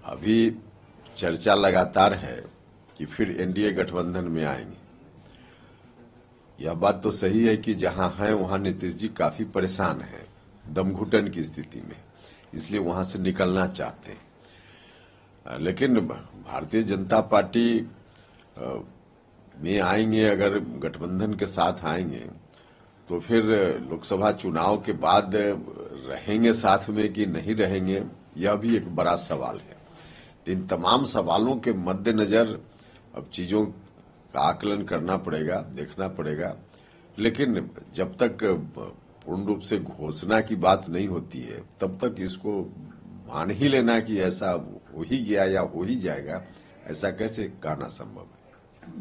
अभी चर्चा लगातार है कि फिर एनडीए गठबंधन में आएंगे। यह बात तो सही है कि जहां हैं वहां नीतीश जी काफी परेशान हैं, दमघुटन की स्थिति में, इसलिए वहां से निकलना चाहते हैं। लेकिन भारतीय जनता पार्टी में आएंगे, अगर गठबंधन के साथ आएंगे तो फिर लोकसभा चुनाव के बाद रहेंगे साथ में कि नहीं रहेंगे, यह भी एक बड़ा सवाल है। इन तमाम सवालों के मद्देनजर अब चीजों का आकलन करना पड़ेगा, देखना पड़ेगा। लेकिन जब तक पूर्ण रूप से घोषणा की बात नहीं होती है तब तक इसको मान ही लेना कि ऐसा हो ही गया या हो ही जाएगा, ऐसा कैसे कहना संभव है।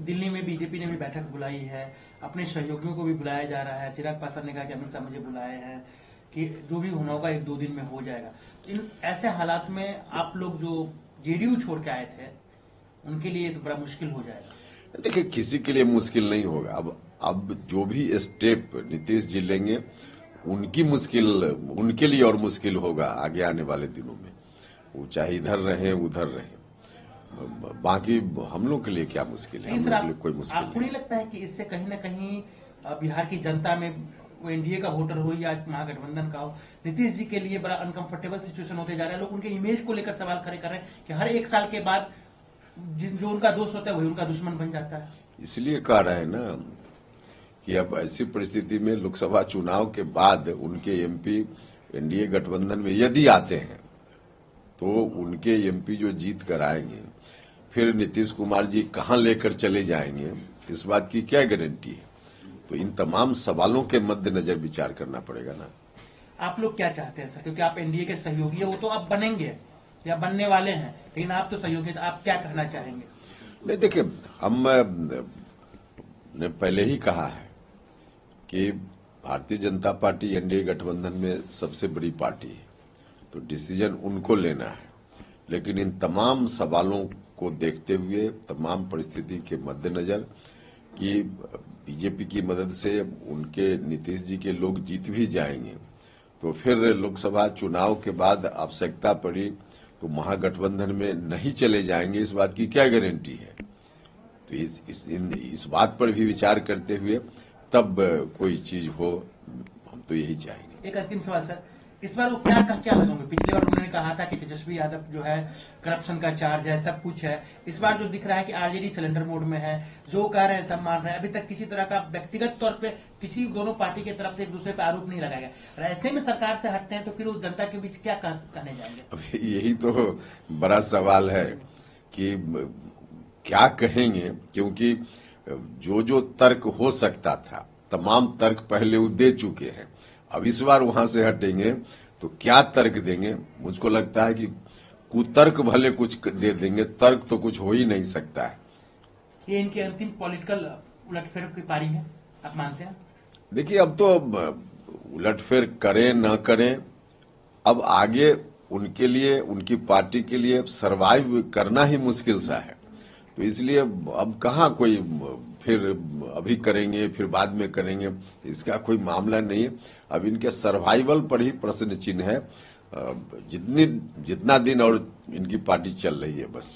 दिल्ली में बीजेपी ने भी बैठक बुलाई है, अपने सहयोगियों को भी बुलाया जा रहा है। चिराग पासवान ने कहा कि अमित शाह मुझे बुलाए हैं कि जो भी होना होगा 1-2 दिन में हो जाएगा। इन ऐसे हालात में आप लोग जो जेडीयू छोड़ के आए थे उनके लिए तो बड़ा मुश्किल हो जाएगा। देखिए, किसी के लिए मुश्किल नहीं होगा। अब जो भी स्टेप नीतीश जी लेंगे उनकी मुश्किल उनके लिए और मुश्किल होगा आगे आने वाले दिनों में। वो चाहे इधर रहे उधर रहे, बाकी हम लोग के लिए क्या मुश्किल है, हम लोग के लिए कोई मुश्किल आपको नहीं लगता है कि इससे कहीं ना कहीं बिहार की जनता में वो एनडीए का वोटर हो या महागठबंधन का हो, नीतीश जी के लिए बड़ा अनकंफर्टेबल सिचुएशन होते जा रहा है। लोग उनके इमेज को लेकर सवाल खड़े कर रहे हैं कि हर 1 साल के बाद जो उनका दोस्त होता है वही उनका दुश्मन बन जाता है। इसलिए कह रहे हैं ना कि अब ऐसी परिस्थिति में लोकसभा चुनाव के बाद उनके एमपी एनडीए गठबंधन में यदि आते हैं तो उनके एमपी जो जीत कर आएंगे, फिर नीतीश कुमार जी कहां लेकर चले जाएंगे, इस बात की क्या गारंटी है। तो इन तमाम सवालों के मद्देनजर विचार करना पड़ेगा ना। आप लोग क्या चाहते हैं सर, क्योंकि आप एनडीए के सहयोगी है, वो तो आप बनेंगे या बनने वाले हैं, लेकिन आप तो सहयोगी, तो आप क्या कहना चाहेंगे। नहीं, देखिए, हम ने पहले ही कहा है कि भारतीय जनता पार्टी एनडीए गठबंधन में सबसे बड़ी पार्टी है, तो डिसीजन उनको लेना है। लेकिन इन तमाम सवालों को देखते हुए, तमाम परिस्थिति के मद्देनजर कि बीजेपी की मदद से उनके नीतीश जी के लोग जीत भी जाएंगे, तो फिर लोकसभा चुनाव के बाद आवश्यकता पड़ी तो महागठबंधन में नहीं चले जाएंगे, इस बात की क्या गारंटी है। तो इस बात पर भी विचार करते हुए तब कोई चीज हो, हम तो यही चाहेंगे। एक अंतिम सवाल सर, इस बार वो क्या लगाओगे। पिछली बार उन्होंने कहा था कि तेजस्वी यादव जो है करप्शन का चार्ज है, सब कुछ है। इस बार जो दिख रहा है कि आरजेडी सिलेंडर मोड में है, जो कह रहे हैं सब मान रहे हैं। अभी तक किसी तरह का व्यक्तिगत तौर पे किसी दोनों पार्टी की तरफ से एक दूसरे पर आरोप नहीं लगाया गया। ऐसे में सरकार से हटते हैं तो फिर उस जनता के बीच क्या कहने जाएंगे। अब यही तो बड़ा सवाल है कि क्या कहेंगे, क्योंकि जो तर्क हो सकता था तमाम तर्क पहले वो दे चुके हैं। अब इस बार वहां से हटेंगे तो क्या तर्क देंगे। मुझको लगता है कि कुतर्क भले कुछ दे देंगे, तर्क तो कुछ हो ही नहीं सकता है। ये इनकी अंतिम पॉलिटिकल उलटफेर की पारी है, आप मानते हैं। देखिए, अब तो उलटफेर करें ना करें, अब आगे उनके लिए, उनकी पार्टी के लिए सरवाइव करना ही मुश्किल सा है। तो इसलिए अब कहाँ कोई फिर अभी करेंगे फिर बाद में करेंगे, इसका कोई मामला नहीं है। अब इनके सर्वाइवल पर ही प्रश्न चिन्ह है। जितना दिन और इनकी पार्टी चल रही है, बस।